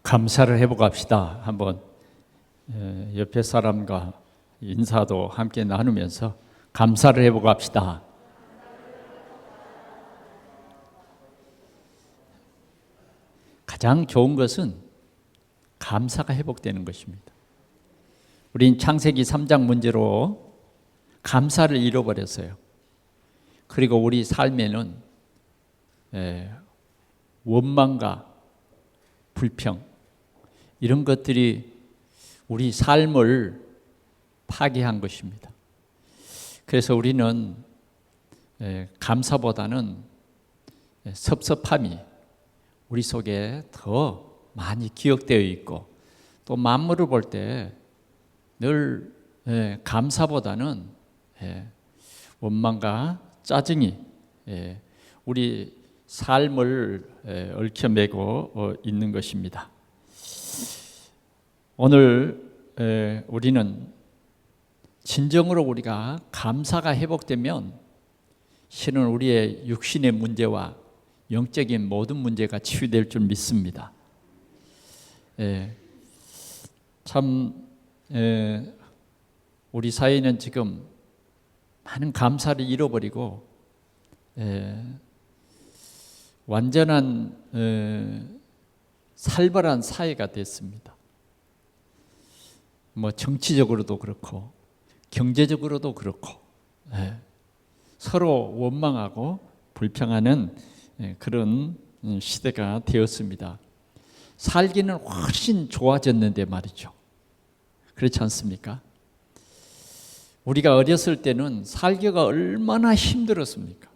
감사를 해보고 합시다. 한번 옆에 사람과 인사도 함께 나누면서 감사를 해보고 합시다. 가장 좋은 것은 감사가 회복되는 것입니다. 우린 창세기 3장 문제로 감사를 잃어버렸어요. 그리고 우리 삶에는 원망과 불평 이런 것들이 우리 삶을 파괴한 것입니다. 그래서 우리는 감사보다는 섭섭함이 우리 속에 더 많이 기억되어 있고, 또 만물을 볼 때 늘 감사보다는 원망과 짜증이 우리 삶을 얽혀매고 있는 것입니다. 오늘 우리는 진정으로 우리가 감사가 회복되면 실은 우리의 육신의 문제와 영적인 모든 문제가 치유될 줄 믿습니다. 참 우리 사회는 지금 많은 감사를 잃어버리고 완전한 살벌한 사회가 됐습니다. 뭐 정치적으로도 그렇고 경제적으로도 그렇고 서로 원망하고 불평하는 그런 시대가 되었습니다. 살기는 훨씬 좋아졌는데 말이죠. 그렇지 않습니까? 우리가 어렸을 때는 살기가 얼마나 힘들었습니까?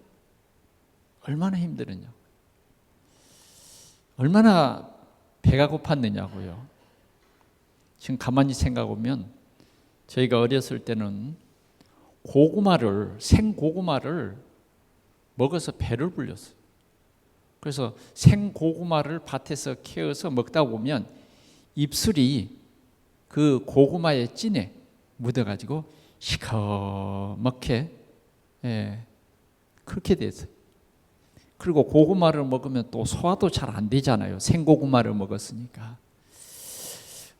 얼마나 힘들었냐? 얼마나 배가 고팠느냐고요. 지금 가만히 생각해보면 저희가 어렸을 때는 생고구마를 먹어서 배를 불렸어요. 그래서 생고구마를 밭에서 캐어서 먹다 보면 입술이 그 고구마의 찐에 묻어가지고 시커멓게 그렇게 됐어요. 그리고 고구마를 먹으면 또 소화도 잘 안 되잖아요. 생고구마를 먹었으니까.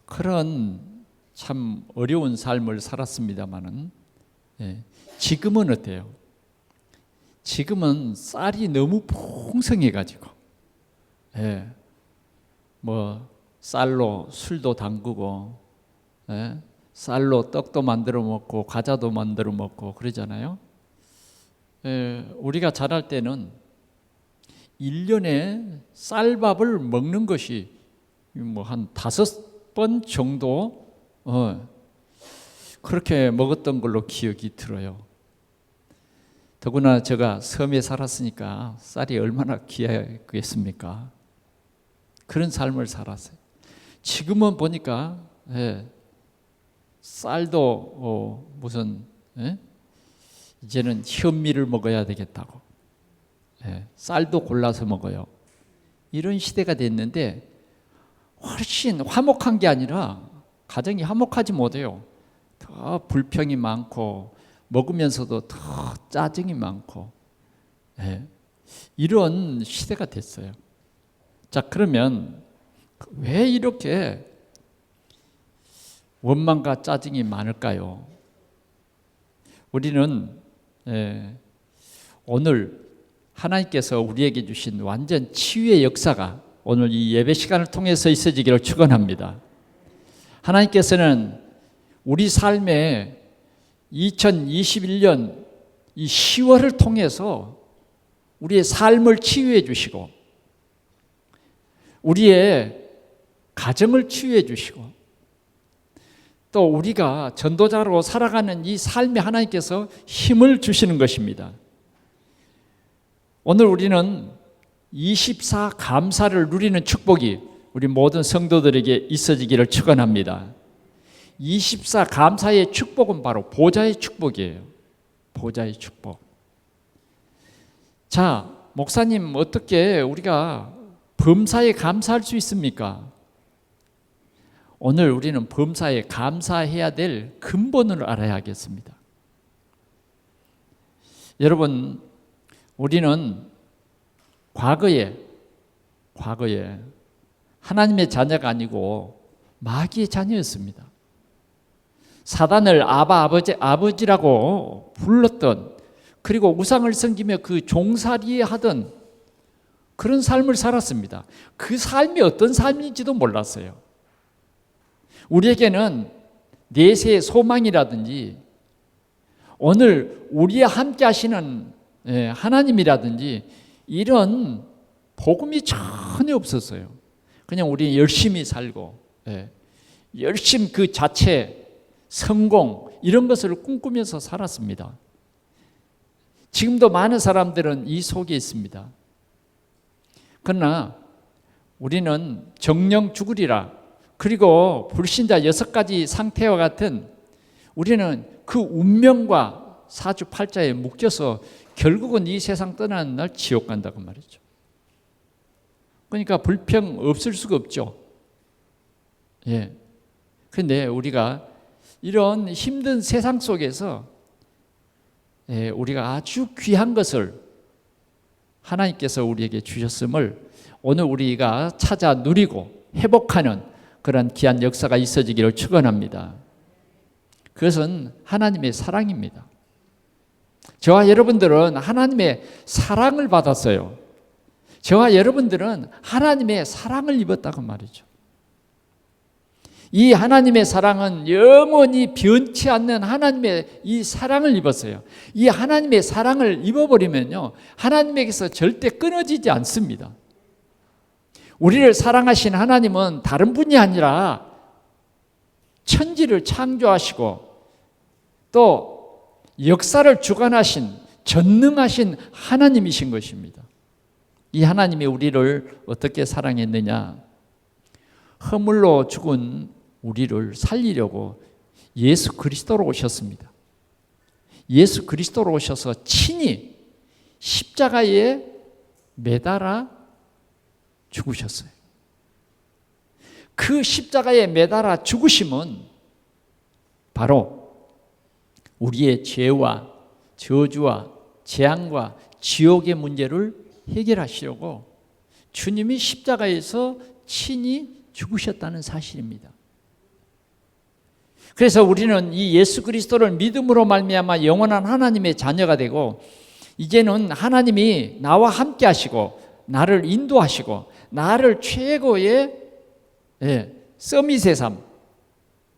그런 참 어려운 삶을 살았습니다마는 지금은 어때요? 지금은 쌀이 너무 풍성해가지고 뭐 쌀로 술도 담그고 쌀로 떡도 만들어 먹고 과자도 만들어 먹고 그러잖아요. 우리가 자랄 때는 1년에 쌀밥을 먹는 것이 뭐 한 5번 정도 그렇게 먹었던 걸로 기억이 들어요. 더구나 제가 섬에 살았으니까 쌀이 얼마나 귀하겠습니까? 그런 삶을 살았어요. 지금은 보니까 쌀도 무슨 이제는 현미를 먹어야 되겠다고 쌀도 골라서 먹어요. 이런 시대가 됐는데 훨씬 화목한 게 아니라 가정이 화목하지 못해요. 더 불평이 많고 먹으면서도 더 짜증이 많고 이런 시대가 됐어요. 자, 그러면 왜 이렇게 원망과 짜증이 많을까요? 우리는 오늘 하나님께서 우리에게 주신 완전 치유의 역사가 오늘 이 예배 시간을 통해서 있어지기를 축원합니다. 하나님께서는 우리 삶에 2021년 이 10월을 통해서 우리의 삶을 치유해 주시고 우리의 가정을 치유해 주시고 또 우리가 전도자로 살아가는 이 삶에 하나님께서 힘을 주시는 것입니다. 오늘 우리는 24 감사를 누리는 축복이 우리 모든 성도들에게 있어지기를 축원합니다. 24 감사의 축복은 바로 보좌의 축복이에요. 보좌의 축복. 자, 목사님, 어떻게 우리가 범사에 감사할 수 있습니까? 오늘 우리는 범사에 감사해야 될 근본을 알아야겠습니다. 여러분, 우리는 과거에 하나님의 자녀가 아니고 마귀의 자녀였습니다. 사단을 아버지라고 불렀던, 그리고 우상을 섬기며 그 종살이 하던 그런 삶을 살았습니다. 그 삶이 어떤 삶인지도 몰랐어요. 우리에게는 내세의 소망이라든지 오늘 우리와 함께 하시는 하나님이라든지 이런 복음이 전혀 없었어요. 그냥 우리 열심히 살고 열심 그 자체 성공 이런 것을 꿈꾸면서 살았습니다. 지금도 많은 사람들은 이 속에 있습니다. 그러나 우리는 정령 죽으리라, 그리고 불신자 6가지 상태와 같은 우리는 그 운명과 사주팔자에 묶여서 결국은 이 세상 떠나는 날 지옥 간다고 말이죠. 그러니까 불평 없을 수가 없죠. 그런데 우리가 이런 힘든 세상 속에서 우리가 아주 귀한 것을 하나님께서 우리에게 주셨음을 오늘 우리가 찾아 누리고 회복하는 그런 귀한 역사가 있어지기를 축원합니다. 그것은 하나님의 사랑입니다. 저와 여러분들은 하나님의 사랑을 받았어요. 저와 여러분들은 하나님의 사랑을 입었다고 말이죠. 이 하나님의 사랑은 영원히 변치 않는 하나님의 이 사랑을 입었어요. 이 하나님의 사랑을 입어버리면요, 하나님에게서 절대 끊어지지 않습니다. 우리를 사랑하신 하나님은 다른 분이 아니라 천지를 창조하시고 또 역사를 주관하신 전능하신 하나님이신 것입니다. 이 하나님이 우리를 어떻게 사랑했느냐? 허물로 죽은 우리를 살리려고 예수 그리스도로 오셨습니다. 예수 그리스도로 오셔서 친히 십자가에 매달아 죽으셨어요. 그 십자가에 매달아 죽으심은 바로 우리의 죄와 저주와 재앙과 지옥의 문제를 해결하시려고 주님이 십자가에서 친히 죽으셨다는 사실입니다. 그래서 우리는 이 예수 그리스도를 믿음으로 말미암아 영원한 하나님의 자녀가 되고, 이제는 하나님이 나와 함께 하시고 나를 인도하시고 나를 최고의 서밋의 삶,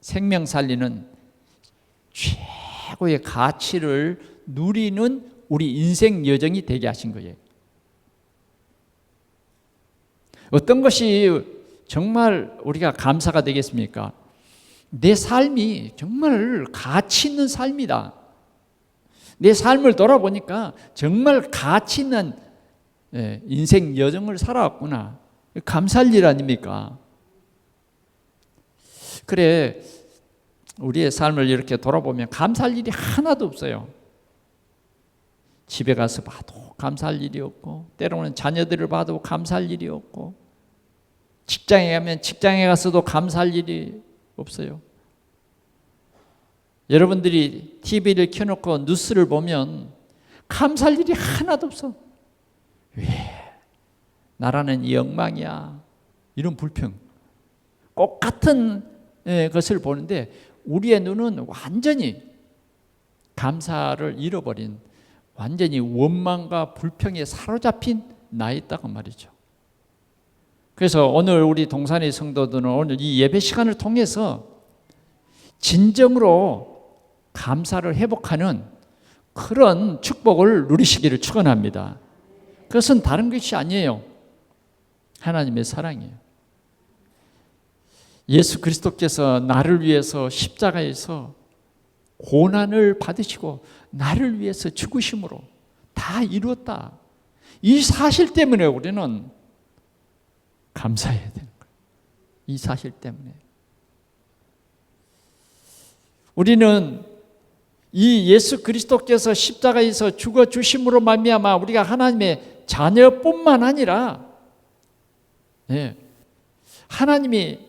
생명 살리는 최고의 가치를 누리는 우리 인생 여정이 되게 하신 거예요. 어떤 것이 정말 우리가 감사가 되겠습니까? 내 삶이 정말 가치 있는 삶이다. 내 삶을 돌아보니까 정말 가치 있는 인생 여정을 살아왔구나. 감사할 일 아닙니까? 그래, 우리의 삶을 이렇게 돌아보면 감사할 일이 하나도 없어요. 집에 가서 봐도 감사할 일이 없고, 때로는 자녀들을 봐도 감사할 일이 없고, 직장에 가면 직장에 가서도 감사할 일이 없어요. 여러분들이 TV를 켜놓고 뉴스를 보면 감사할 일이 하나도 없어. 왜? 나라는 이 엉망이야. 이런 불평. 꼭 같은 것을 보는데 우리의 눈은 완전히 감사를 잃어버린, 완전히 원망과 불평에 사로잡힌 나 있다고 말이죠. 그래서 오늘 우리 동산의 성도들은 오늘 이 예배 시간을 통해서 진정으로 감사를 회복하는 그런 축복을 누리시기를 축원합니다. 그것은 다른 것이 아니에요. 하나님의 사랑이에요. 예수 그리스도께서 나를 위해서 십자가에서 고난을 받으시고 나를 위해서 죽으심으로 다 이루었다. 이 사실 때문에 우리는 감사해야 되는 거예요. 이 사실 때문에. 우리는 이 예수 그리스도께서 십자가에서 죽어주심으로 말미암아 우리가 하나님의 자녀뿐만 아니라 하나님이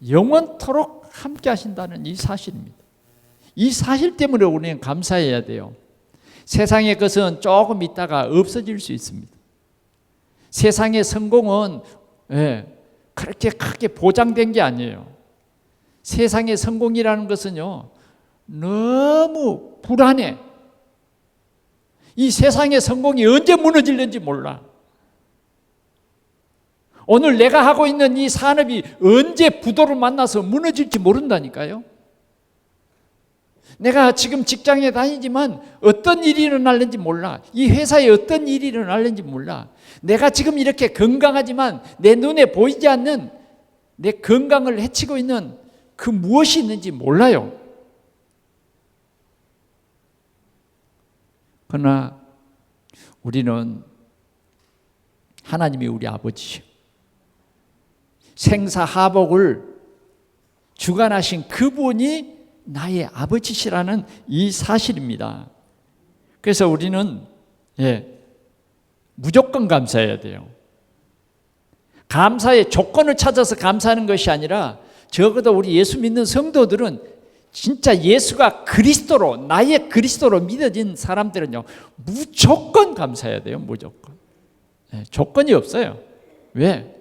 영원토록 함께 하신다는 이 사실입니다. 이 사실 때문에 우리는 감사해야 돼요. 세상의 것은 조금 있다가 없어질 수 있습니다. 세상의 성공은 그렇게 크게 보장된 게 아니에요. 세상의 성공이라는 것은요, 너무 불안해. 이 세상의 성공이 언제 무너질는지 몰라. 오늘 내가 하고 있는 이 산업이 언제 부도를 만나서 무너질지 모른다니까요. 내가 지금 직장에 다니지만 어떤 일이 일어날는지 몰라. 이 회사에 어떤 일이 일어날는지 몰라. 내가 지금 이렇게 건강하지만 내 눈에 보이지 않는 내 건강을 해치고 있는 그 무엇이 있는지 몰라요. 그러나 우리는 하나님이 우리 아버지시오. 생사하복을 주관하신 그분이 나의 아버지시라는 이 사실입니다. 그래서 우리는 무조건 감사해야 돼요. 감사의 조건을 찾아서 감사하는 것이 아니라 적어도 우리 예수 믿는 성도들은 진짜 예수가 그리스도로, 나의 그리스도로 믿어진 사람들은요, 무조건 감사해야 돼요. 무조건. 조건이 없어요. 왜?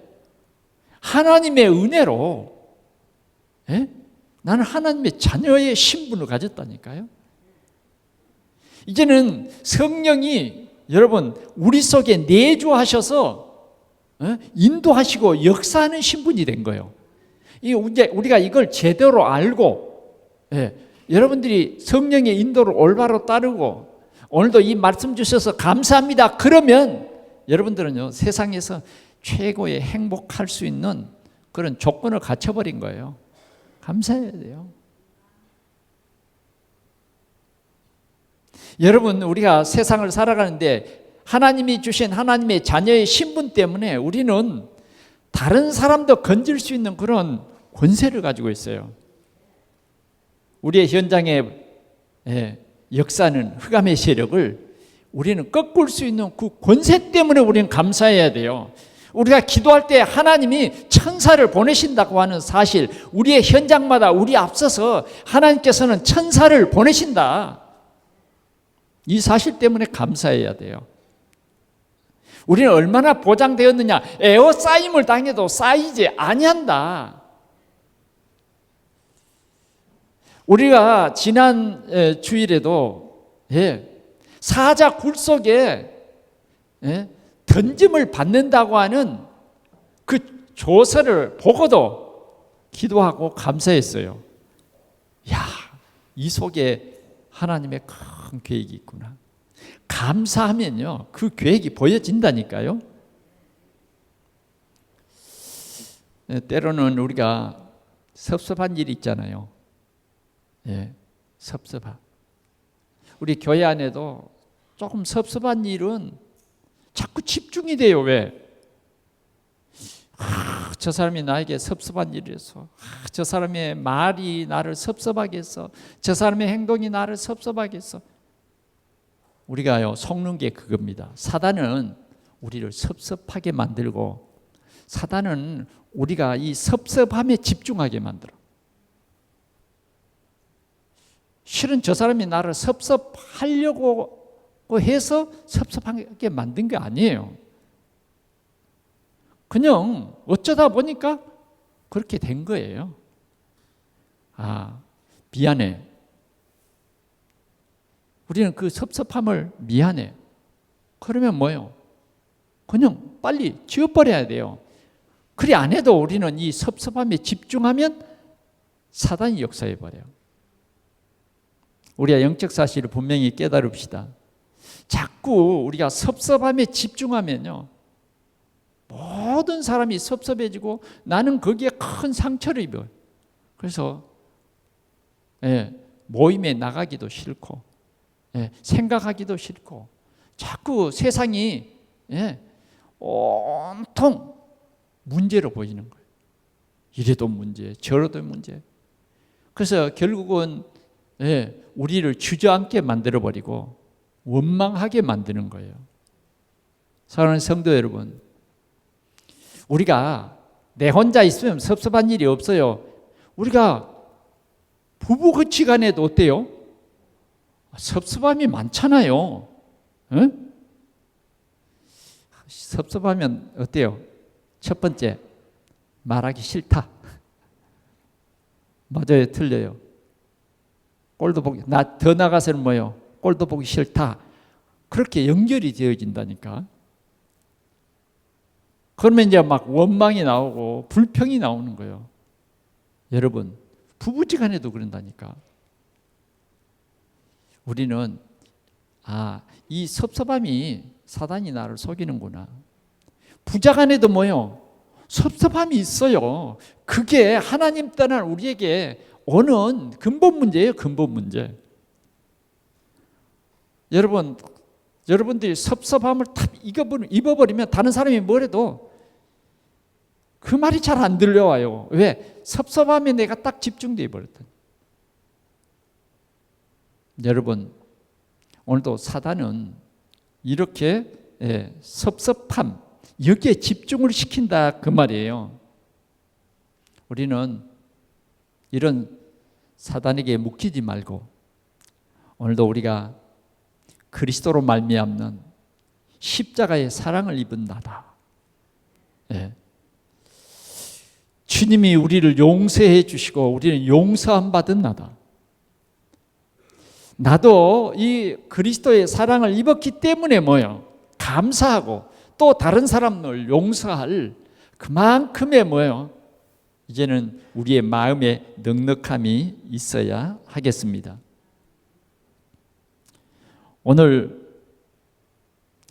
하나님의 은혜로 나는 하나님의 자녀의 신분을 가졌다니까요. 이제는 성령이 여러분 우리 속에 내주하셔서 인도하시고 역사하는 신분이 된 거예요. 이제 우리가 이걸 제대로 알고 여러분들이 성령의 인도를 올바로 따르고 오늘도 이 말씀 주셔서 감사합니다. 그러면 여러분들은요, 세상에서 최고의 행복할 수 있는 그런 조건을 갖춰버린 거예요. 감사해야 돼요. 여러분, 우리가 세상을 살아가는데 하나님이 주신 하나님의 자녀의 신분 때문에 우리는 다른 사람도 건질 수 있는 그런 권세를 가지고 있어요. 우리의 현장의 역사는 흑암의 세력을 우리는 꺾을 수 있는 그 권세 때문에 우리는 감사해야 돼요. 우리가 기도할 때 하나님이 천사를 보내신다고 하는 사실, 우리의 현장마다 우리 앞서서 하나님께서는 천사를 보내신다. 이 사실 때문에 감사해야 돼요. 우리는 얼마나 보장되었느냐, 에어싸임을 당해도 쌓이지 아니한다. 우리가 지난 주일에도 사자 굴 속에 던짐을 받는다고 하는 그 조서를 보고도 기도하고 감사했어요. 야, 이 속에 하나님의 큰 계획이 있구나. 감사하면요, 그 계획이 보여진다니까요. 때로는 우리가 섭섭한 일이 있잖아요. 섭섭한. 우리 교회 안에도 조금 섭섭한 일은 자꾸 집중이 돼요. 왜? 저 사람이 나에게 섭섭한 일을 했어. 저 사람의 말이 나를 섭섭하게 했어. 저 사람의 행동이 나를 섭섭하게 했어. 우리가요, 속는 게 그겁니다. 사단은 우리를 섭섭하게 만들고, 사단은 우리가 이 섭섭함에 집중하게 만들어. 실은 저 사람이 나를 섭섭하려고 해서 섭섭하게 만든 게 아니에요. 그냥 어쩌다 보니까 그렇게 된 거예요. 아, 미안해. 우리는 그 섭섭함을 미안해. 그러면 뭐예요? 그냥 빨리 지워버려야 돼요. 그리 안 해도 우리는 이 섭섭함에 집중하면 사단이 역사해버려요. 우리가 영적 사실을 분명히 깨달읍시다. 자꾸 우리가 섭섭함에 집중하면요, 모든 사람이 섭섭해지고 나는 거기에 큰 상처를 입어요. 그래서 모임에 나가기도 싫고 생각하기도 싫고 자꾸 세상이 온통 문제로 보이는 거예요. 이래도 문제, 저래도 문제. 그래서 결국은 우리를 주저앉게 만들어버리고 원망하게 만드는 거예요. 사랑하는 성도 여러분, 우리가 내 혼자 있으면 섭섭한 일이 없어요. 우리가 부부간에도 어때요? 섭섭함이 많잖아요. 응? 섭섭하면 어때요? 첫 번째, 말하기 싫다. 맞아요, 틀려요? 꼴도 보기, 더 나가서는 뭐예요? 꼴도 보기 싫다. 그렇게 연결이 되어진다니까. 그러면 이제 막 원망이 나오고 불평이 나오는 거예요. 여러분, 부부지간에도 그런다니까. 우리는 이 섭섭함이 사단이 나를 속이는구나. 부자간에도 뭐요? 섭섭함이 있어요. 그게 하나님 떠난 우리에게 오는 근본 문제예요. 근본 문제. 여러분들이 섭섭함을 탁 입어버리면 다른 사람이 뭐래도 그 말이 잘 안 들려와요. 왜? 섭섭함에 내가 딱 집중되어 버렸다. 여러분, 오늘도 사단은 이렇게 섭섭함, 여기에 집중을 시킨다 그 말이에요. 우리는 이런 사단에게 묶이지 말고 오늘도 우리가 그리스도로 말미암는 십자가의 사랑을 입은 나다. 주님이 우리를 용서해 주시고 우리는 용서함 받은 나다. 나도 이 그리스도의 사랑을 입었기 때문에 뭐예요? 감사하고 또 다른 사람을 용서할 그만큼의 뭐예요? 이제는 우리의 마음에 넉넉함이 있어야 하겠습니다. 오늘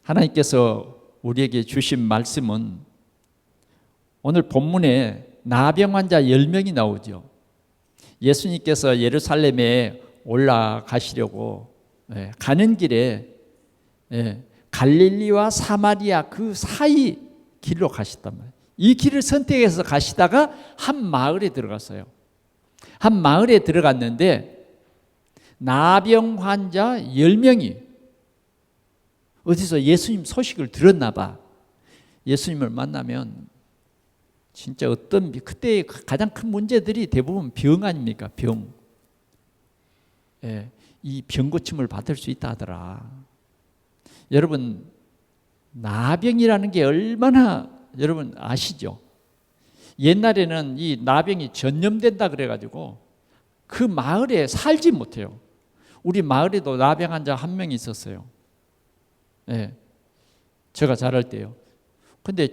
하나님께서 우리에게 주신 말씀은 오늘 본문에 나병 환자 10명이 나오죠. 예수님께서 예루살렘에 올라가시려고 가는 길에 갈릴리와 사마리아 그 사이 길로 가셨단 말이에요. 이 길을 선택해서 가시다가 한 마을에 들어갔어요. 한 마을에 들어갔는데 나병 환자 10명이 어디서 예수님 소식을 들었나 봐. 예수님을 만나면 진짜 그때 가장 큰 문제들이 대부분 병 아닙니까? 병. 이 병 고침을 받을 수 있다 하더라. 여러분, 나병이라는 게 얼마나 여러분 아시죠? 옛날에는 이 나병이 전염된다 그래가지고 그 마을에 살지 못해요. 우리 마을에도 나병 환자 한 명 있었어요. 제가 자랄 때요. 근데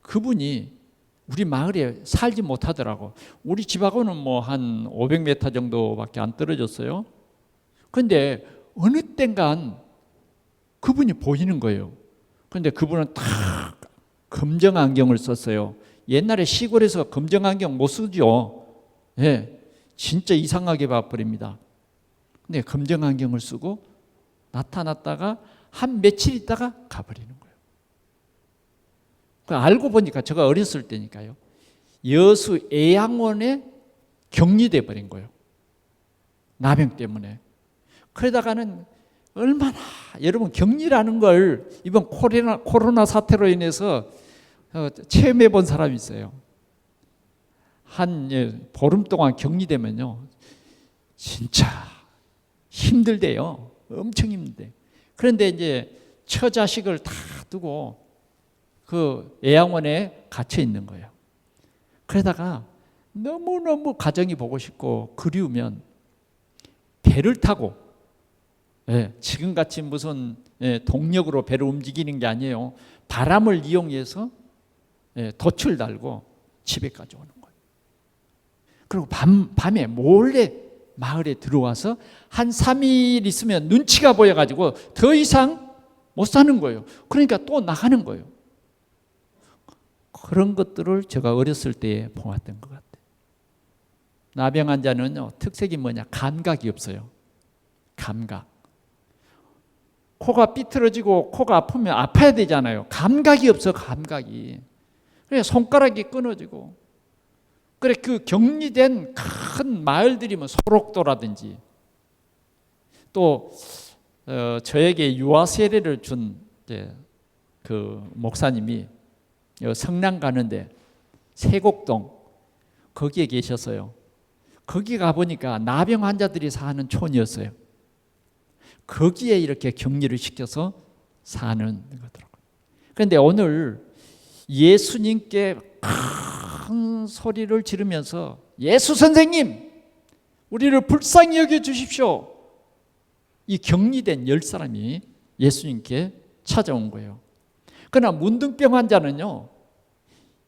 그분이 우리 마을에 살지 못하더라고. 우리 집하고는 뭐 한 500m 정도밖에 안 떨어졌어요. 근데 어느 땐간 그분이 보이는 거예요. 근데 그분은 딱 검정 안경을 썼어요. 옛날에 시골에서 검정 안경 못 쓰죠. 진짜 이상하게 봐버립니다. 근데 검정 안경을 쓰고 나타났다가 한 며칠 있다가 가버리는 거예요. 알고 보니까 제가 어렸을 때니까요. 여수 애양원에 격리돼 버린 거예요. 나병 때문에. 그러다가는 얼마나 여러분 격리라는 걸 이번 코로나 사태로 인해서 체험해 본 사람이 있어요. 한 보름 동안 격리되면요. 진짜 힘들대요. 엄청 힘들대. 그런데 이제 처자식을 다 두고 그 애양원에 갇혀 있는 거예요. 그러다가 너무너무 가정이 보고 싶고 그리우면 배를 타고 지금같이 무슨 동력으로 배를 움직이는 게 아니에요. 바람을 이용해서 돛을 달고 집에까지 오는 거예요. 그리고 밤에 몰래 마을에 들어와서 한 3일 있으면 눈치가 보여가지고 더 이상 못 사는 거예요. 그러니까 또 나가는 거예요. 그런 것들을 제가 어렸을 때에 보았던 것 같아요. 나병 환자는요, 특색이 뭐냐? 감각이 없어요. 감각. 코가 삐뚤어지고 코가 아프면 아파야 되잖아요. 감각이 없어, 감각이. 그래 손가락이 끊어지고. 그래 그 격리된 큰 마을들이 뭐 소록도라든지 또 저에게 유아 세례를 준 그 목사님이 성남 가는데 세곡동 거기에 계셨어요. 거기 가보니까 나병 환자들이 사는 촌이었어요. 거기에 이렇게 격리를 시켜서 사는 거더라고요. 그런데 오늘 예수님께 큰 소리를 지르면서 예수 선생님, 우리를 불쌍히 여겨 주십시오. 이 격리된 10사람이 예수님께 찾아온 거예요. 그러나 문둥병 환자는요,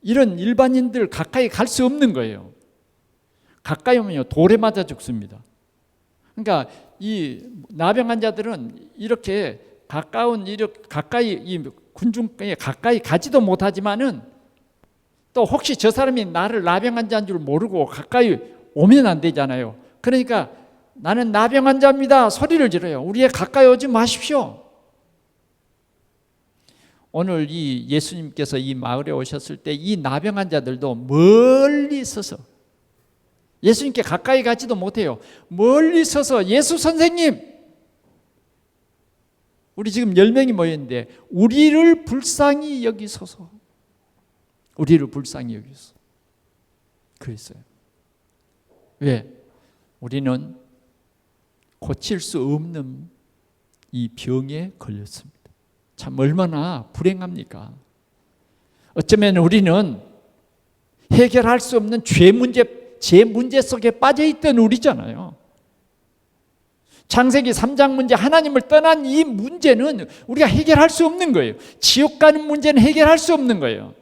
이런 일반인들 가까이 갈 수 없는 거예요. 가까이 오면요, 돌에 맞아 죽습니다. 그러니까 이 나병 환자들은 이렇게 가까이 이 군중에 가까이 가지도 못하지만은 또 혹시 저 사람이 나를 나병 환자인 줄 모르고 가까이 오면 안 되잖아요. 그러니까 나는 나병 환자입니다. 소리를 지르요. 우리에 가까이 오지 마십시오. 오늘 이 예수님께서 이 마을에 오셨을 때 이 나병 환자들도 멀리 서서 예수님께 가까이 가지도 못해요. 멀리 서서 예수 선생님, 우리 지금 10명이 모였는데 우리를 불쌍히 여기소서. 우리를 불쌍히 여기소서. 그랬어요. 왜? 우리는 고칠 수 없는 이 병에 걸렸습니다. 참 얼마나 불행합니까? 어쩌면 우리는 해결할 수 없는 제 문제 속에 빠져있던 우리잖아요. 창세기 3장 문제, 하나님을 떠난 이 문제는 우리가 해결할 수 없는 거예요. 지옥 가는 문제는 해결할 수 없는 거예요.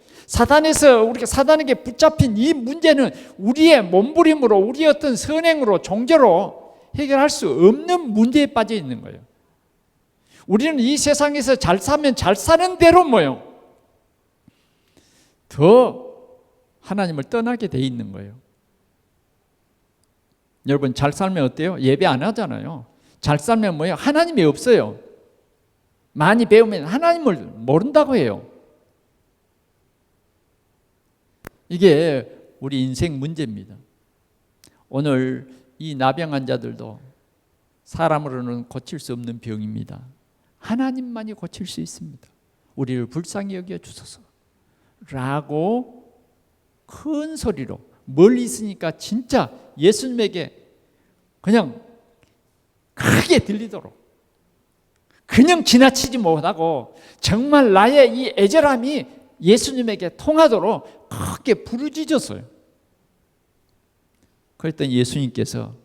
우리가 사단에게 붙잡힌 이 문제는 우리의 몸부림으로, 우리의 어떤 선행으로, 종교로 해결할 수 없는 문제에 빠져 있는 거예요. 우리는 이 세상에서 잘 사면 잘 사는 대로 더 하나님을 떠나게 돼 있는 거예요. 여러분, 잘 살면 어때요? 예배 안 하잖아요. 잘 살면 하나님이 없어요. 많이 배우면 하나님을 모른다고 해요. 이게 우리 인생 문제입니다. 오늘 이 나병 환자들도 사람으로는 고칠 수 없는 병입니다. 하나님만이 고칠 수 있습니다. 우리를 불쌍히 여겨 주소서 라고 큰 소리로, 멀리 있으니까 진짜 예수님에게 그냥 크게 들리도록, 그냥 지나치지 못하고 정말 나의 이 애절함이 예수님에게 통하도록 크게 부르짖었어요. 그랬더니 예수님께서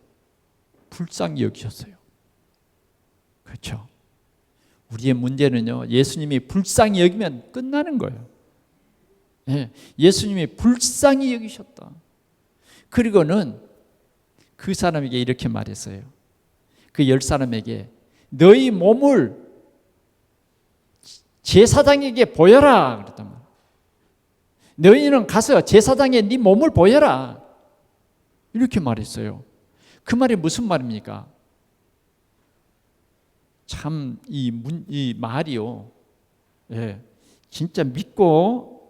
불쌍히 여기셨어요. 그렇죠? 우리의 문제는요, 예수님이 불쌍히 여기면 끝나는 거예요. 예수님이 불쌍히 여기셨다. 그리고는 그 사람에게 이렇게 말했어요. 그 10사람에게 너희 몸을 제사장에게 보여라 그랬단 말이에요. 너희는 가서 제사장에 네 몸을 보여라 이렇게 말했어요. 그 말이 무슨 말입니까? 참 이 말이요, 진짜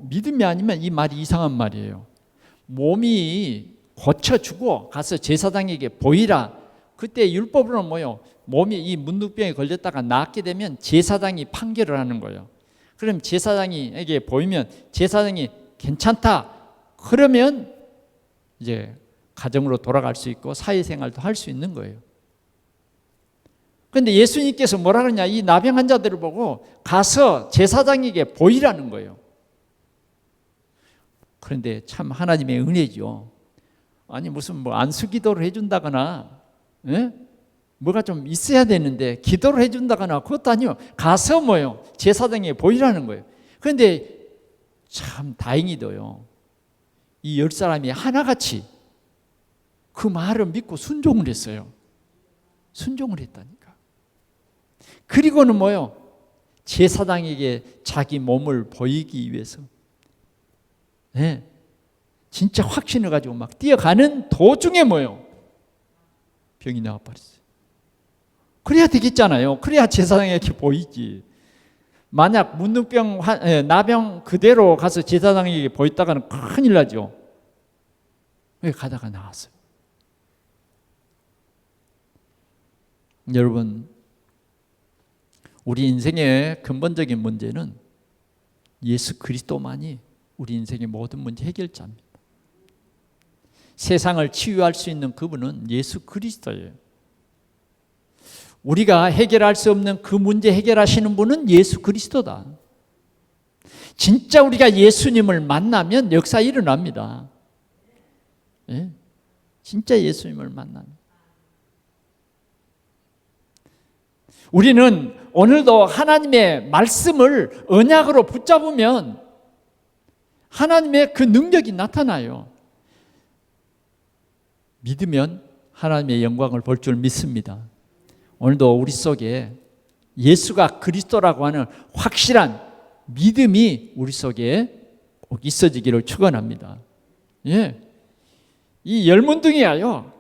믿음이 아니면 이 말이 이상한 말이에요. 몸이 고쳐주고 가서 제사장에게 보이라. 그때 율법으로는 몸이 이 문둥병에 걸렸다가 낫게 되면 제사장이 판결을 하는 거예요. 그럼 제사장에게 보이면 제사장이 괜찮다 그러면 이제 가정으로 돌아갈 수 있고 사회생활도 할 수 있는 거예요. 그런데 예수님께서 뭐라 그러냐, 이 나병 환자들을 보고 가서 제사장에게 보이라는 거예요. 그런데 참 하나님의 은혜죠. 아니 무슨 안수기도를 해준다거나 뭐가 좀 있어야 되는데 기도를 해준다거나 그것도 아니요. 가서 제사장에게 보이라는 거예요. 그런데 참 다행히도요, 이 10사람이 하나같이 그 말을 믿고 순종을 했어요. 순종을 했다니까. 그리고는 제사장에게 자기 몸을 보이기 위해서 진짜 확신을 가지고 막 뛰어가는 도중에 병이 나와버렸어요. 그래야 되겠잖아요. 그래야 제사장에게 보이지. 만약 문둥병, 나병 그대로 가서 제사장에게 보였다가는 큰일 나죠. 왜 가다가 나왔어요. 여러분, 우리 인생의 근본적인 문제는 예수 그리스도만이 우리 인생의 모든 문제 해결자입니다. 세상을 치유할 수 있는 그분은 예수 그리스도예요. 우리가 해결할 수 없는 그 문제 해결하시는 분은 예수 그리스도다. 진짜 우리가 예수님을 만나면 역사 일어납니다. 예? 진짜 예수님을 만나면. 우리는 오늘도 하나님의 말씀을 언약으로 붙잡으면 하나님의 그 능력이 나타나요. 믿으면 하나님의 영광을 볼 줄 믿습니다. 오늘도 우리 속에 예수가 그리스도라고 하는 확실한 믿음이 우리 속에 꼭 있어지기를 축원합니다. 예. 이 열문둥이야요.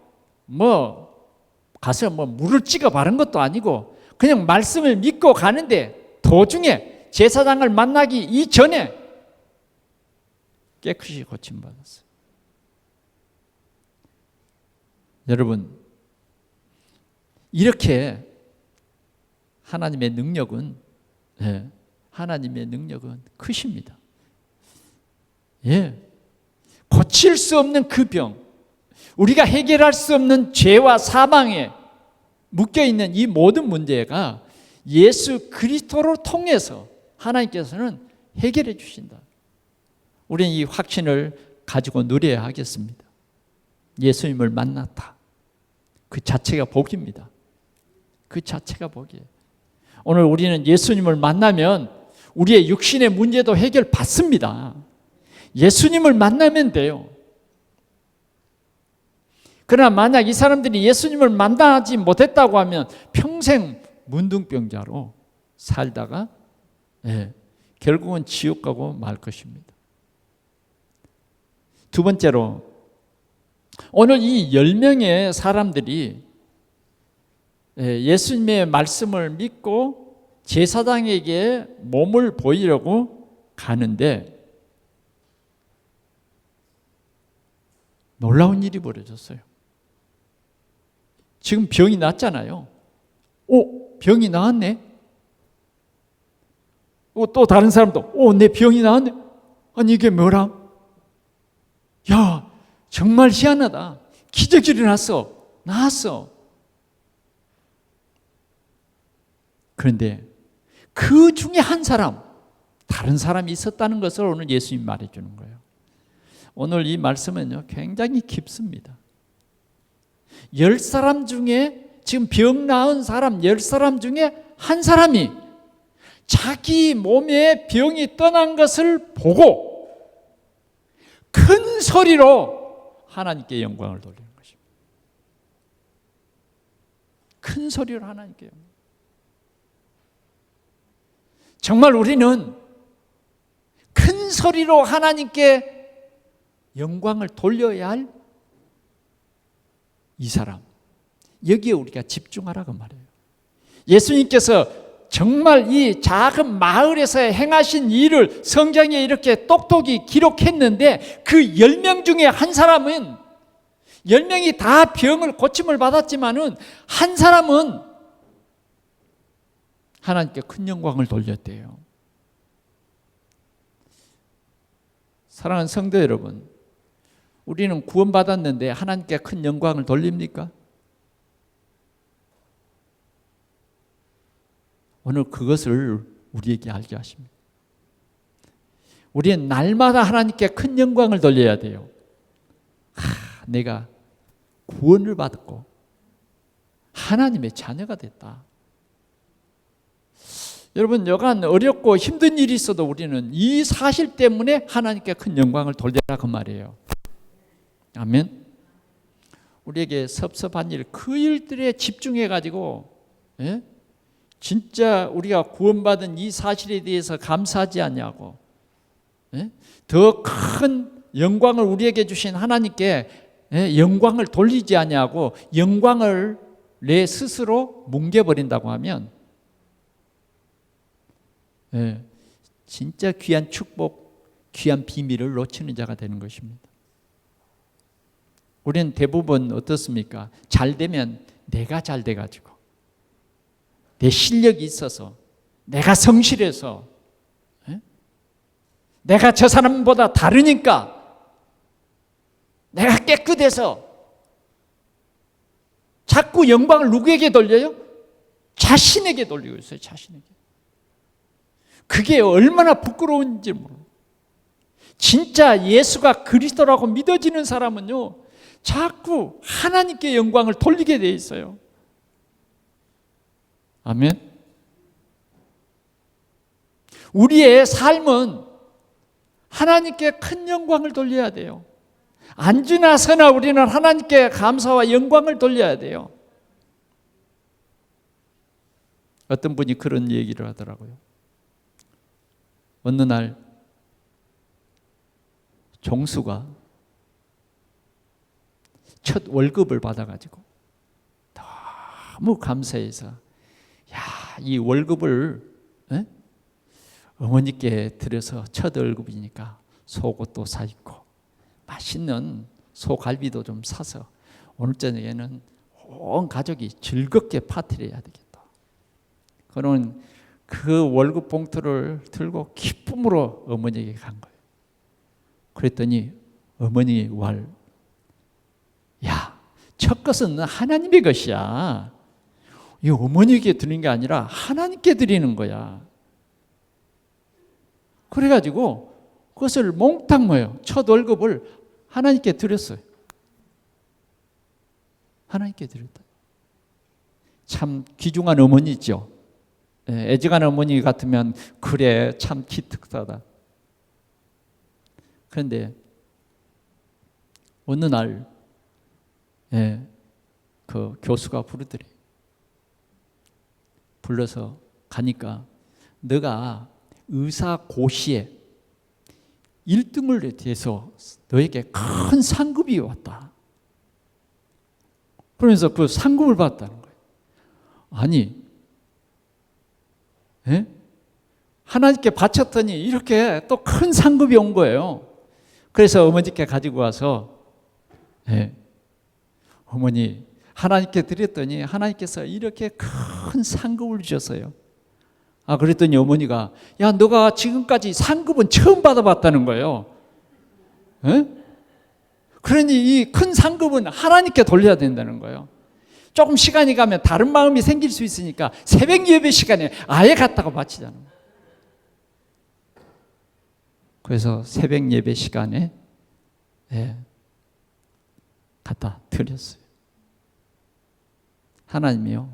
가서 물을 찍어 바른 것도 아니고 그냥 말씀을 믿고 가는데 도중에 제사장을 만나기 이전에 깨끗이 고침받았어요. 여러분, 이렇게 하나님의 능력은 크십니다. 예. 고칠 수 없는 그 병, 우리가 해결할 수 없는 죄와 사망에 묶여있는 이 모든 문제가 예수 그리스도를 통해서 하나님께서는 해결해 주신다. 우리는 이 확신을 가지고 누려야 하겠습니다. 예수님을 만났다. 그 자체가 복입니다. 그 자체가 복이에요. 오늘 우리는 예수님을 만나면 우리의 육신의 문제도 해결받습니다. 예수님을 만나면 돼요. 그러나 만약 이 사람들이 예수님을 만나지 못했다고 하면 평생 문둥병자로 살다가 결국은 지옥 가고 말 것입니다. 두 번째로, 오늘 이 10명의 사람들이 예수님의 말씀을 믿고 제사장에게 몸을 보이려고 가는데 놀라운 일이 벌어졌어요. 지금 병이 났잖아요. 병이 나았네. 또 다른 사람도 내 병이 나았네. 아니 이게 뭐라? 야, 정말 희한하다. 기적이 일어났어. 나았어. 그런데 그 중에 한 사람, 다른 사람이 있었다는 것을 오늘 예수님이 말해주는 거예요. 오늘 이 말씀은요, 굉장히 깊습니다. 10사람 중에, 지금 병 나은 사람 10사람 중에 한 사람이 자기 몸에 병이 떠난 것을 보고 큰 소리로 하나님께 영광을 돌리는 것입니다. 큰 소리로 하나님께 영광. 정말 우리는 큰 소리로 하나님께 영광을 돌려야 할 이 사람, 여기에 우리가 집중하라고 말해요. 예수님께서 정말 이 작은 마을에서 행하신 일을 성경에 이렇게 똑똑히 기록했는데 그 10명 중에 한 사람은, 10명이 다 병을 고침을 받았지만은 한 사람은 하나님께 큰 영광을 돌렸대요. 사랑하는 성도 여러분, 우리는 구원받았는데 하나님께 큰 영광을 돌립니까? 오늘 그것을 우리에게 알게 하십니다. 우리는 날마다 하나님께 큰 영광을 돌려야 돼요. 내가 구원을 받았고 하나님의 자녀가 됐다. 여러분, 여간 어렵고 힘든 일이 있어도 우리는 이 사실 때문에 하나님께 큰 영광을 돌려라 그 말이에요. 아멘. 우리에게 섭섭한 일, 그 일들에 집중해 가지고 진짜 우리가 구원받은 이 사실에 대해서 감사하지 않냐고, 더 큰 영광을 우리에게 주신 하나님께 영광을 돌리지 않냐고 영광을 내 스스로 뭉개버린다고 하면 진짜 귀한 축복, 귀한 비밀을 놓치는 자가 되는 것입니다. 우리는 대부분 어떻습니까? 잘 되면 내가 잘 돼가지고, 내 실력이 있어서, 내가 성실해서, 내가 저 사람보다 다르니까, 내가 깨끗해서 자꾸 영광을 누구에게 돌려요? 자신에게 돌리고 있어요. 자신에게. 그게 얼마나 부끄러운지 모르고. 진짜 예수가 그리스도라고 믿어지는 사람은요, 자꾸 하나님께 영광을 돌리게 돼 있어요. 아멘. 우리의 삶은 하나님께 큰 영광을 돌려야 돼요. 안주나 서나 우리는 하나님께 감사와 영광을 돌려야 돼요. 어떤 분이 그런 얘기를 하더라고요. 어느 날 종수가 첫 월급을 받아가지고 너무 감사해서, 야, 이 월급을 어머니께 드려서 첫 월급이니까 속옷도 사 입고 맛있는 소갈비도 좀 사서 오늘 저녁에는 온 가족이 즐겁게 파티를 해야 되겠다. 그런 그 월급 봉투를 들고 기쁨으로 어머니에게 간 거예요. 그랬더니 어머니 야, 첫 것은 하나님의 것이야. 이 어머니에게 드리는 게 아니라 하나님께 드리는 거야. 그래가지고 그것을 몽땅 첫 월급을 하나님께 드렸어요. 하나님께 드렸다. 참 귀중한 어머니죠. 애지간 어머니 같으면 그래 참 기특하다. 그런데 어느 날 그 교수가 부르더래. 불러서 가니까 너가 의사고시에 1등을 해서 너에게 큰 상급이 왔다. 그러면서 그 상급을 받았다는 거예요. 아니, 하나님께 바쳤더니 이렇게 또 큰 상급이 온 거예요. 그래서 어머니께 가지고 와서 어머니 하나님께 드렸더니 하나님께서 이렇게 큰 상급을 주셨어요. 그랬더니 어머니가, 야, 너가 지금까지 상급은 처음 받아봤다는 거예요. 그러니 이 큰 상급은 하나님께 돌려야 된다는 거예요. 조금 시간이 가면 다른 마음이 생길 수 있으니까 새벽 예배 시간에 아예 갖다가 바치자는 거예요. 그래서 새벽 예배 시간에 갖다 드렸어요. 하나님이요,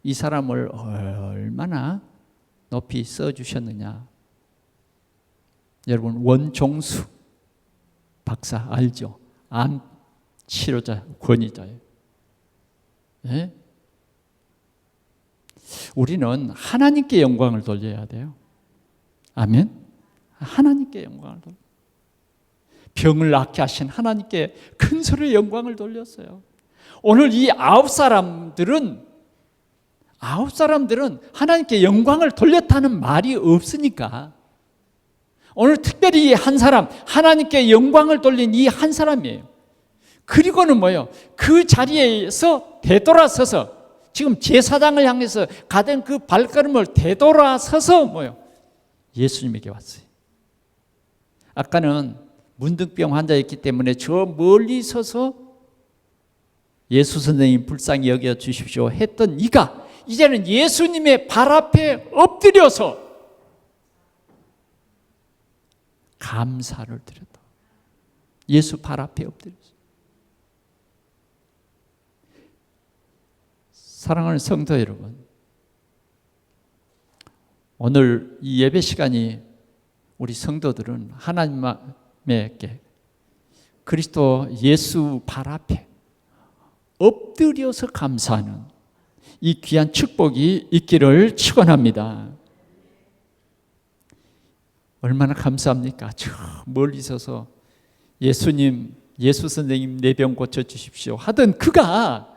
이 사람을 얼마나 높이 써주셨느냐. 여러분, 원종수 박사 알죠? 암 치료자 권위자예요. 우리는 하나님께 영광을 돌려야 돼요. 아멘. 하나님께 영광을 돌려. 병을 낫게 하신 하나님께 큰 소리의 영광을 돌렸어요. 오늘 이 9사람들은 하나님께 영광을 돌렸다는 말이 없으니까 오늘 특별히 한 사람, 하나님께 영광을 돌린 이 한 사람이에요. 그리고는 그 자리에서 되돌아서서 지금 제사장을 향해서 가던 그 발걸음을 되돌아서서 예수님에게 왔어요. 아까는 문둥병 환자였기 때문에 저 멀리 서서 예수 선생님 불쌍히 여겨 주십시오 했던 이가 이제는 예수님의 발 앞에 엎드려서 감사를 드렸다. 예수 발 앞에 엎드렸어요. 사랑하는 성도 여러분, 오늘 이 예배 시간이 우리 성도들은 하나님께 그리스도 예수 발 앞에 엎드려서 감사하는 이 귀한 축복이 있기를 축원합니다. 얼마나 감사합니까? 저 멀리 서서 예수님, 예수 선생님 내 병 고쳐주십시오 하던 그가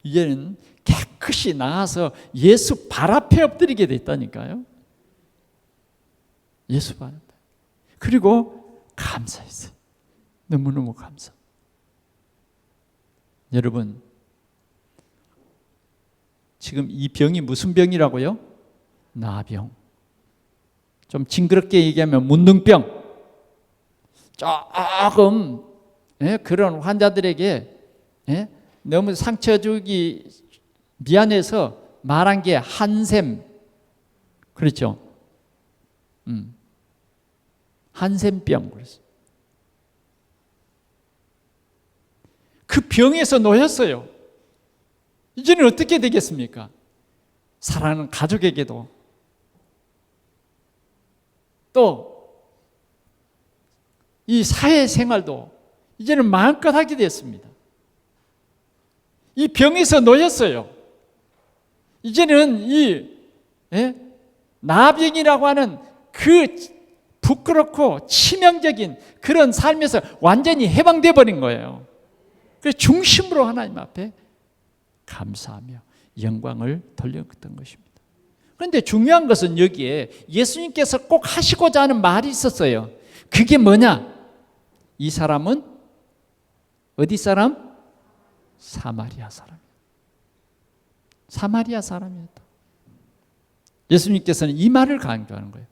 이제는 깨끗이 나아서 예수 발 앞에 엎드리게 됐다니까요. 예수 발 앞에. 그리고 감사했어요. 너무너무 감사. 여러분, 지금 이 병이 무슨 병이라고요? 나병. 좀 징그럽게 얘기하면 문둥병. 조금 그런 환자들에게 너무 상처 주기 미안해서 말한 게 한샘, 그렇죠? 한센병 그랬어요. 그 병에서 놓였어요. 이제는 어떻게 되겠습니까? 사랑하는 가족에게도 또 이 사회생활도 이제는 마음껏 하게 됐습니다. 이 병에서 놓였어요. 이제는 이 나병이라고 하는 그 부끄럽고 치명적인 그런 삶에서 완전히 해방되어 버린 거예요. 그래서 중심으로 하나님 앞에 감사하며 영광을 돌렸던 것입니다. 그런데 중요한 것은 여기에 예수님께서 꼭 하시고자 하는 말이 있었어요. 그게 뭐냐? 이 사람은 어디 사람? 사마리아 사람. 사마리아 사람이었다. 예수님께서는 이 말을 강조하는 거예요.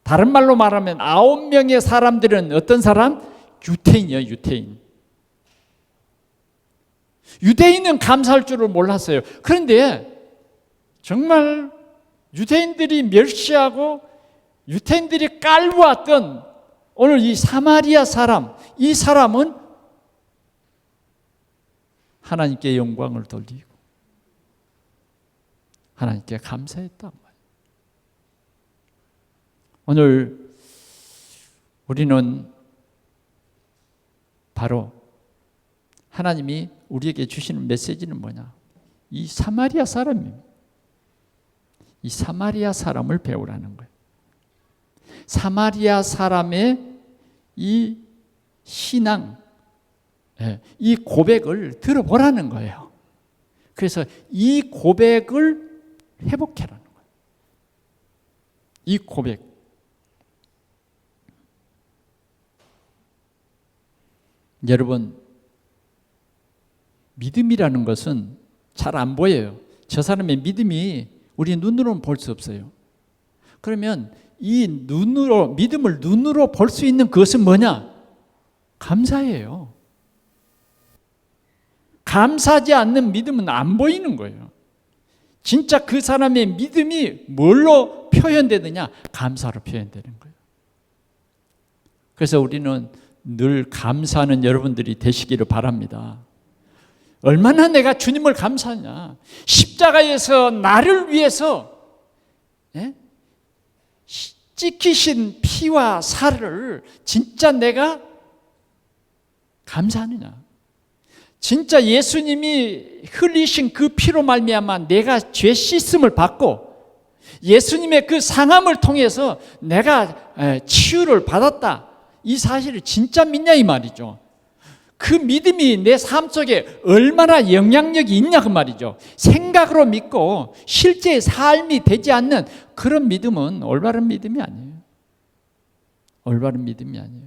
다른 말로 말하면 9명의 사람들은 어떤 사람? 유대인이에요. 유대인. 유대인은 감사할 줄을 몰랐어요. 그런데 정말 유대인들이 멸시하고 유대인들이 깔보았던 오늘 이 사마리아 사람, 이 사람은 하나님께 영광을 돌리고 하나님께 감사했단 말이에요. 오늘 우리는 바로 하나님이 우리에게 주시는 메시지는 뭐냐? 이 사마리아 사람입니다. 이 사마리아 사람을 배우라는 거예요. 사마리아 사람의 이 신앙, 이 고백을 들어보라는 거예요. 그래서 이 고백을 회복해라는 거예요. 이 고백. 여러분, 믿음이라는 것은 잘 안 보여요. 저 사람의 믿음이 우리 눈으로는 볼 수 없어요. 그러면 이 믿음을 눈으로 볼 수 있는 그것은 뭐냐? 감사예요. 감사하지 않는 믿음은 안 보이는 거예요. 진짜 그 사람의 믿음이 뭘로 표현되느냐? 감사로 표현되는 거예요. 그래서 우리는 늘 감사하는 여러분들이 되시기를 바랍니다. 얼마나 내가 주님을 감사하냐. 십자가에서 나를 위해서 찢기신 피와 살을 진짜 내가 감사하느냐. 진짜 예수님이 흘리신 그 피로 말미암아 내가 죄 씻음을 받고 예수님의 그 상함을 통해서 내가 치유를 받았다. 이 사실을 진짜 믿냐 이 말이죠. 그 믿음이 내 삶 속에 얼마나 영향력이 있냐 그 말이죠. 생각으로 믿고 실제 삶이 되지 않는 그런 믿음은 올바른 믿음이 아니에요. 올바른 믿음이 아니에요.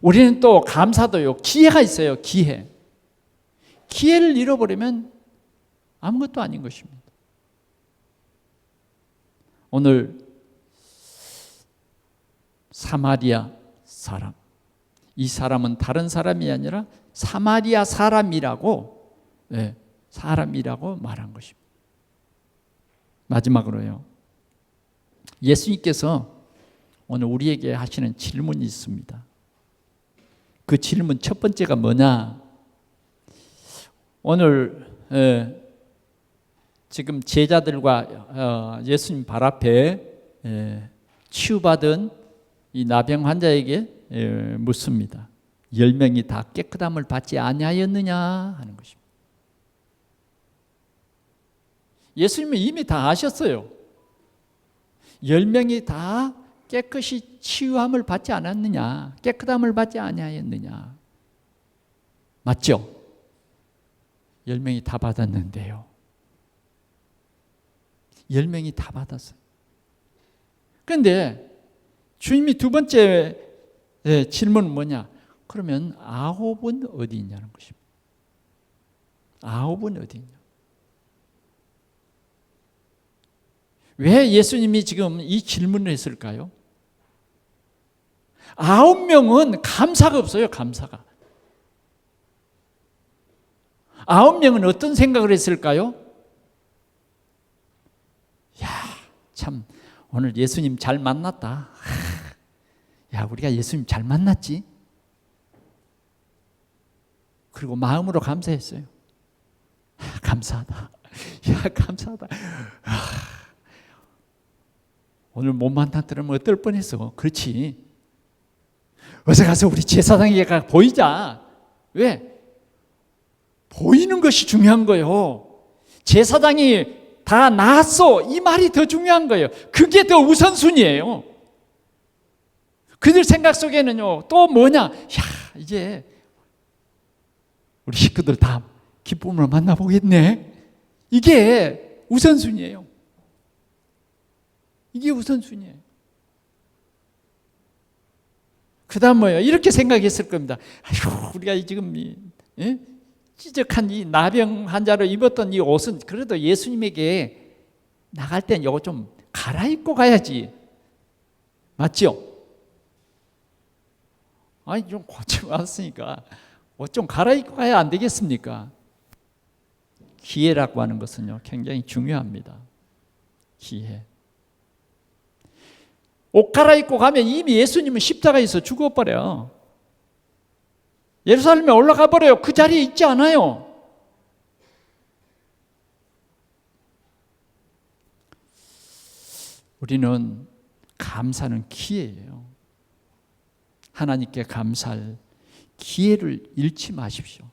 우리는 또 감사도요, 기회가 있어요. 기회를 잃어버리면 아무것도 아닌 것입니다. 오늘 사마리아 사람, 이 사람은 다른 사람이 아니라 사마리아 사람이라고 말한 것입니다. 마지막으로요, 예수님께서 오늘 우리에게 하시는 질문이 있습니다. 그 질문 첫 번째가 뭐냐? 오늘 지금 제자들과 예수님 발 앞에 치유받은 이 나병 환자에게 묻습니다. 10명이 다 깨끗함을 받지 아니하였느냐 하는 것입니다. 예수님은 이미 다 아셨어요. 10명이 다 깨끗이 치유함을 받지 않았느냐, 깨끗함을 받지 아니하였느냐. 맞죠? 10명이 다 받았는데요. 10명이 다 받았어요. 그런데 주님이 두 번째 질문은 뭐냐? 그러면 9은 어디 있냐는 것입니다. 9은 어디 있냐? 왜 예수님이 지금 이 질문을 했을까요? 9명은 감사가 없어요. 감사가. 9명은 어떤 생각을 했을까요? 야, 참 오늘 예수님 잘 만났다. 야, 우리가 예수님 잘 만났지? 그리고 마음으로 감사했어요. 감사하다. 야, 감사하다. 오늘 못 만났더라면 어떨 뻔했어. 그렇지. 어서 가서 우리 제사장에게 가 보이자. 왜? 보이는 것이 중요한 거예요. 제사장이 다 나았어. 이 말이 더 중요한 거예요. 그게 더 우선순위예요. 그들 생각 속에는요, 또 뭐냐? 야, 이제 우리 식구들 다 기쁨으로 만나보겠네. 이게 우선순위예요. 이게 우선순위예요. 그 다음 뭐예요? 이렇게 생각했을 겁니다. 아휴, 우리가 지금 찌적한 이 나병 환자로 입었던 이 옷은 그래도 예수님에게 나갈 땐 이거 좀 갈아입고 가야지. 맞죠? 아니, 좀 고쳐 왔으니까 옷 좀 갈아입고 가야 안 되겠습니까? 기회라고 하는 것은요, 굉장히 중요합니다. 기회. 옷 갈아입고 가면 이미 예수님은 십자가에서 죽어버려. 예루살렘에 올라가 버려요. 그 자리에 있지 않아요. 우리는 감사는 기회예요. 하나님께 감사할 기회를 잃지 마십시오.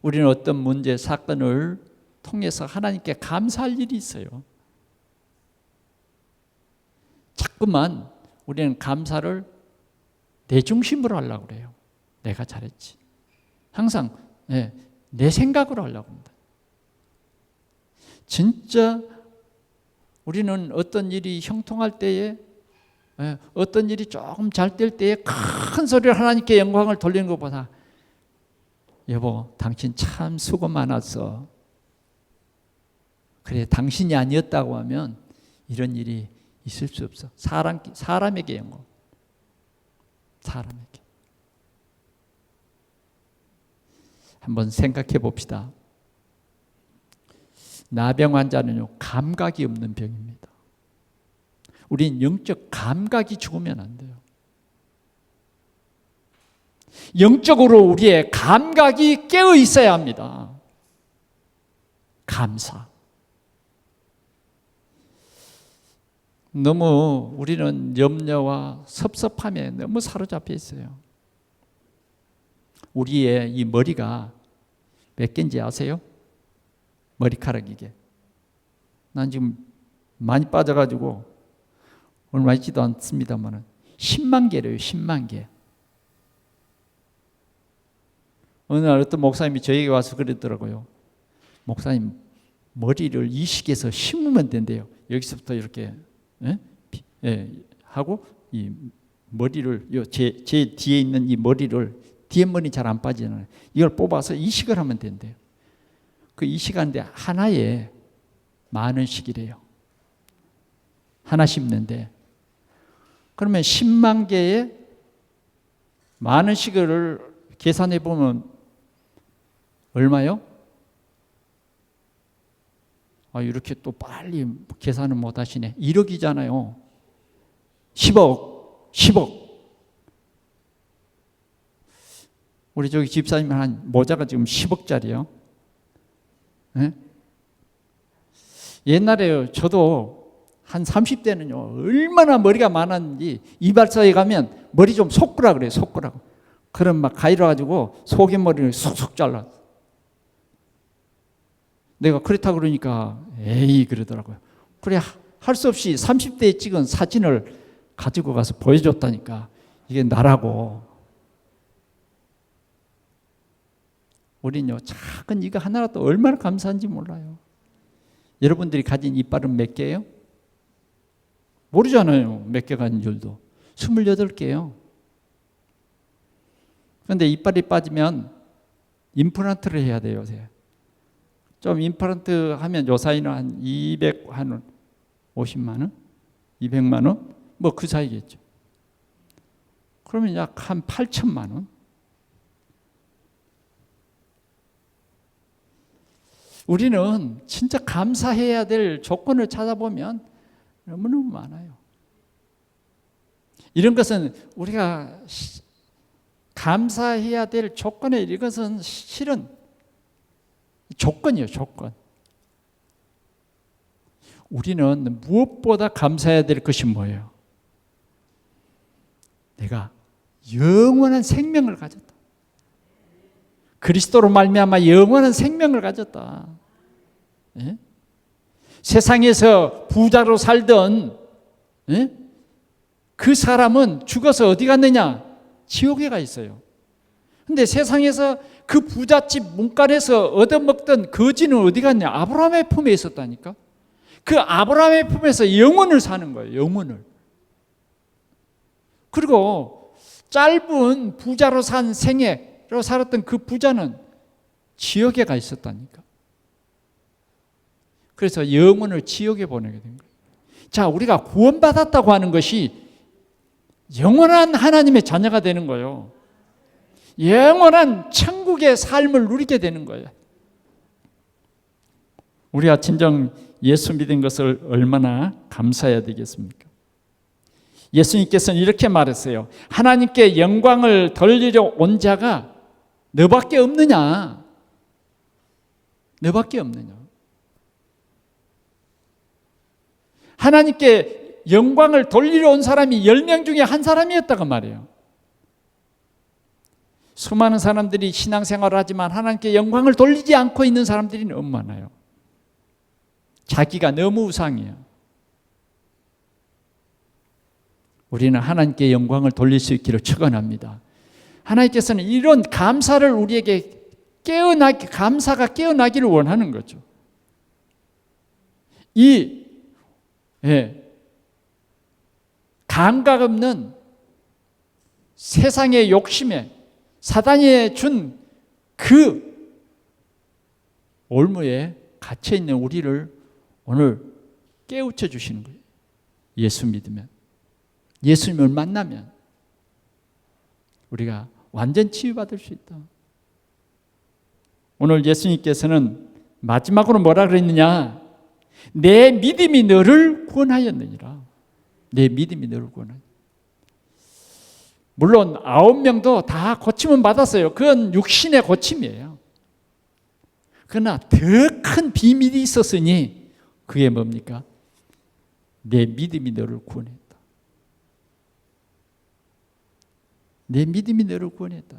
우리는 어떤 문제, 사건을 통해서 하나님께 감사할 일이 있어요. 자꾸만 우리는 감사를 내 중심으로 하려고 그래요. 내가 잘했지. 항상 내 생각으로 하려고 합니다. 진짜 우리는 어떤 일이 형통할 때에, 어떤 일이 조금 잘 될 때에 큰 소리로 하나님께 영광을 돌리는 것보다, 여보, 당신 참 수고 많았어. 그래, 당신이 아니었다고 하면 이런 일이 있을 수 없어. 사람에게 영광. 사람에게. 한번 생각해 봅시다. 나병 환자는요, 감각이 없는 병입니다. 우린 영적 감각이 죽으면 안 돼요. 영적으로 우리의 감각이 깨어 있어야 합니다. 감사. 너무 우리는 염려와 섭섭함에 너무 사로잡혀 있어요. 우리의 이 머리가 몇 개인지 아세요? 머리카락 이게. 난 지금 많이 빠져가지고 얼마 있지도 않습니다만 10만 개래요. 10만 개. 어느 날 어떤 목사님이 저에게 와서 그랬더라고요. 목사님, 머리를 이식해서 심으면 된대요. 여기서부터 이렇게 하고 이 머리를 제 뒤에 있는 이 머리를, 뒤에 머리 잘 안 빠지잖아요. 이걸 뽑아서 이식을 하면 된대요. 그 이식하는데 하나에 10,000원씩이래요. 하나 심는데. 그러면 10만 개에 10,000원씩을 계산해 보면 얼마요? 이렇게 또 빨리 계산을 못 하시네. 1억이잖아요. 10억. 우리 저기 집사님 한 모자가 지금 10억짜리요. 네? 옛날에 저도 한 30대는요, 얼마나 머리가 많았는지 이발소에 가면 머리 좀 솟구라 그래요. 솟구라고. 그럼 막 가위로 가지고 속에머리를 쑥쑥 잘라. 내가 그렇다 그러니까 에이 그러더라고요. 그래, 할 수 없이 30대에 찍은 사진을 가지고 가서 보여줬다니까. 이게 나라고. 우리는요, 작은 이거 하나라도 얼마나 감사한지 몰라요. 여러분들이 가진 이빨은 몇 개예요? 모르잖아요. 몇 개 가진 줄도. 28개예요. 그런데 이빨이 빠지면 임플란트를 해야 돼요. 요새. 좀 임플란트 하면 요 사이는 한 250만 원? 200만 원? 뭐 그 사이겠죠. 그러면 약 한 8천만 원? 우리는 진짜 감사해야 될 조건을 찾아보면 너무너무 많아요. 이런 것은 우리가 감사해야 될 조건에 이것은 실은 조건이에요. 조건. 우리는 무엇보다 감사해야 될 것이 뭐예요? 내가 영원한 생명을 가졌다. 그리스도로 말미암아 영원한 생명을 가졌다. 예? 세상에서 부자로 살던 그 사람은 죽어서 어디 갔느냐? 지옥에 가 있어요. 근데 세상에서 그 부잣집 문간에서 얻어먹던 거지는 어디 갔냐? 아브라함의 품에 있었다니까. 그 아브라함의 품에서 영원을 사는 거예요. 영원을. 그리고 짧은 부자로 산 생애로 살았던 그 부자는 지옥에 가 있었다니까. 그래서 영혼을 지옥에 보내게 된 거예요. 자, 우리가 구원받았다고 하는 것이 영원한 하나님의 자녀가 되는 거예요. 영원한 천국의 삶을 누리게 되는 거예요. 우리가 진정 예수 믿은 것을 얼마나 감사해야 되겠습니까? 예수님께서는 이렇게 말했어요. 하나님께 영광을 돌리려 온 자가 너밖에 없느냐? 너밖에 없느냐? 하나님께 영광을 돌리려 온 사람이 10명 중에 한 사람이었다고 말해요. 수많은 사람들이 신앙생활을 하지만 하나님께 영광을 돌리지 않고 있는 사람들이 너무 많아요. 자기가 너무 우상이에요. 우리는 하나님께 영광을 돌릴 수 있기를 축원합니다. 하나님께서는 이런 감사를 우리에게 감사가 깨어나기를 원하는 거죠. 이 감각 없는 세상의 욕심에 사단이 준 그 올무에 갇혀 있는 우리를 오늘 깨우쳐 주시는 거예요. 예수 믿으면, 예수님을 만나면 우리가 완전 치유받을 수 있다. 오늘 예수님께서는 마지막으로 뭐라 그랬느냐? 내 믿음이 너를 구원하였느니라. 내 믿음이 너를 구원하였느니라. 물론 9명도 다 고침은 받았어요. 그건 육신의 고침이에요. 그러나 더 큰 비밀이 있었으니 그게 뭡니까? 내 믿음이 너를 구원했다. 내 믿음이 너를 구원했다.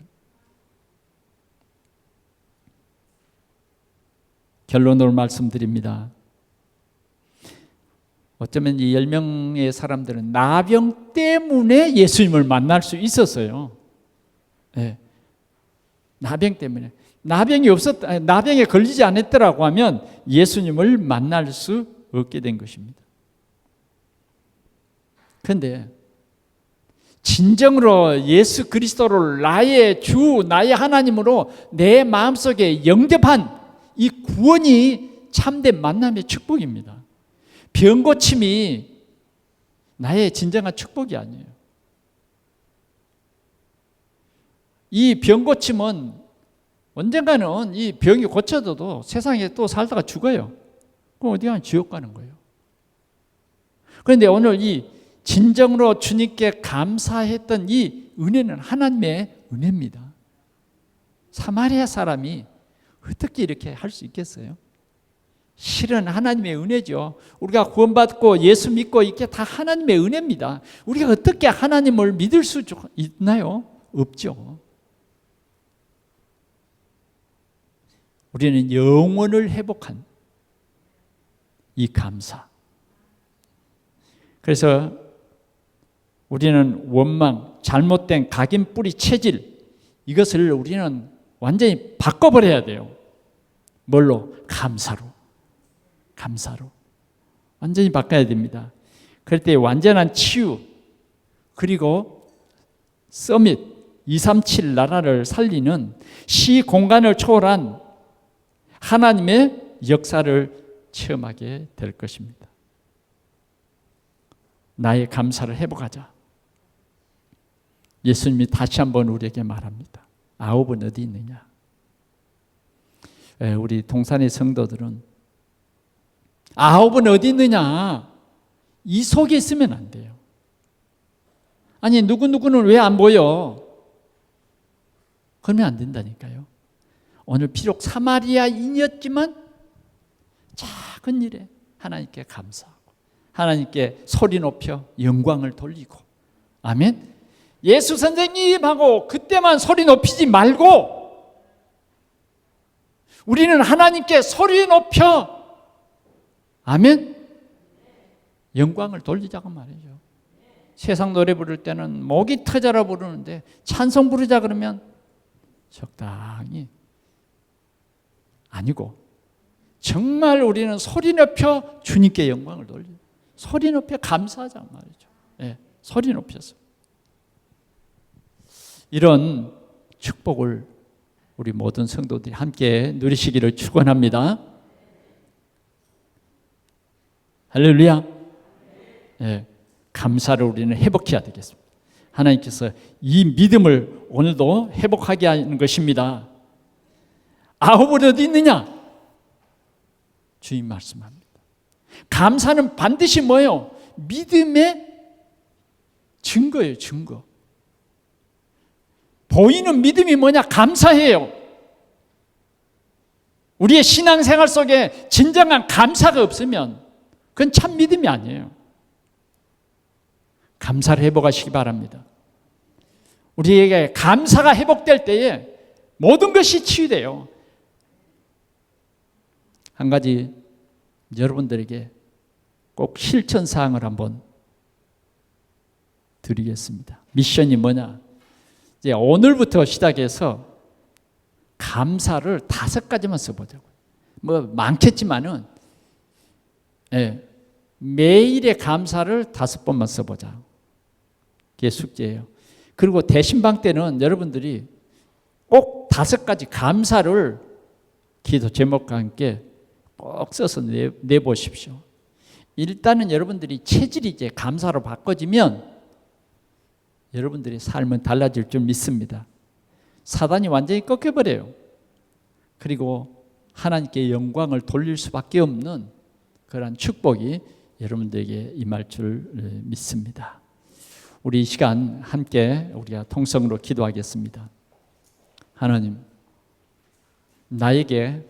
결론으로 말씀드립니다. 어쩌면 이 10명의 사람들은 나병 때문에 예수님을 만날 수 있었어요. 네. 나병 때문에. 나병에 걸리지 않았더라고 하면 예수님을 만날 수 없게 된 것입니다. 그런데 진정으로 예수 그리스도를 나의 주, 나의 하나님으로 내 마음속에 영접한 이 구원이 참된 만남의 축복입니다. 병 고침이 나의 진정한 축복이 아니에요. 이 병 고침은 언젠가는 이 병이 고쳐져도 세상에 또 살다가 죽어요. 그럼 어디 가면 지옥 가는 거예요. 그런데 오늘 이 진정으로 주님께 감사했던 이 은혜는 하나님의 은혜입니다. 사마리아 사람이 어떻게 이렇게 할 수 있겠어요? 실은 하나님의 은혜죠. 우리가 구원받고 예수 믿고 이게 다 하나님의 은혜입니다. 우리가 어떻게 하나님을 믿을 수 있나요? 없죠. 우리는 영혼을 회복한 이 감사. 그래서 우리는 원망, 잘못된 각인 뿌리 체질, 이것을 우리는 완전히 바꿔버려야 돼요. 뭘로? 감사로. 감사로. 완전히 바꿔야 됩니다. 그럴 때 완전한 치유, 그리고 서밋 237 나라를 살리는 시공간을 초월한 하나님의 역사를 체험하게 될 것입니다. 나의 감사를 회복하자. 예수님이 다시 한번 우리에게 말합니다. 9은 어디 있느냐? 우리 동산의 성도들은 9은 어디 있느냐? 이 속에 있으면 안 돼요. 아니 누구누구는 왜 안 보여? 그러면 안 된다니까요. 오늘 비록 사마리아인이었지만 작은 일에 하나님께 감사하고 하나님께 소리 높여 영광을 돌리고, 아멘. 예수 선생님하고 그때만 소리 높이지 말고 우리는 하나님께 소리 높여, 아멘, 영광을 돌리자고 말이죠. 세상 노래 부를 때는 목이 터져라 부르는데 찬송 부르자 그러면 적당히 아니고 정말 우리는 소리 높여 주님께 영광을 돌리고 소리 높여 감사하자 말이죠. 네, 소리 높여서 이런 축복을 우리 모든 성도들이 함께 누리시기를 축원합니다. 할렐루야. 네, 감사를 우리는 회복해야 되겠습니다. 하나님께서 이 믿음을 오늘도 회복하게 하는 것입니다. 아홉은 어디 있느냐? 주님 말씀합니다. 감사는 반드시 뭐예요? 믿음의 증거예요. 증거. 보이는 믿음이 뭐냐? 감사해요. 우리의 신앙생활 속에 진정한 감사가 없으면 그건 참 믿음이 아니에요. 감사를 회복하시기 바랍니다. 우리에게 감사가 회복될 때에 모든 것이 치유돼요. 한 가지 여러분들에게 꼭 실천사항을 한번 드리겠습니다. 미션이 뭐냐? 이제 오늘부터 시작해서 감사를 5가지만 써보자고요. 뭐 많겠지만은 매일의 감사를 5번만 써보자. 그게 숙제예요. 그리고 대신방 때는 여러분들이 꼭 5가지 감사를 기도 제목과 함께 꼭 써서 내보십시오. 일단은 여러분들이 체질이 이제 감사로 바꿔지면 여러분들의 삶은 달라질 줄 믿습니다. 사단이 완전히 꺾여버려요. 그리고 하나님께 영광을 돌릴 수밖에 없는 그런 축복이 여러분들에게 임할 줄 믿습니다. 우리 이 시간 함께 우리가 통성으로 기도하겠습니다. 하나님, 나에게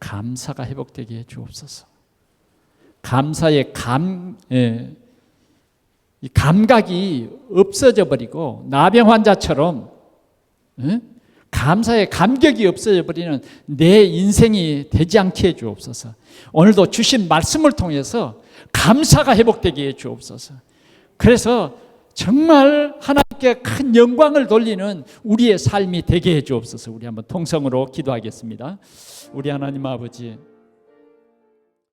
감사가 회복되게 해 주옵소서. 감사의 이 감각이 없어져 버리고 나병 환자처럼 감사의 감격이 없어져 버리는 내 인생이 되지 않게 해 주옵소서. 오늘도 주신 말씀을 통해서 감사가 회복되게 해 주옵소서. 그래서 정말 하나님께 큰 영광을 돌리는 우리의 삶이 되게 해 주옵소서. 우리 한번 통성으로 기도하겠습니다. 우리 하나님 아버지,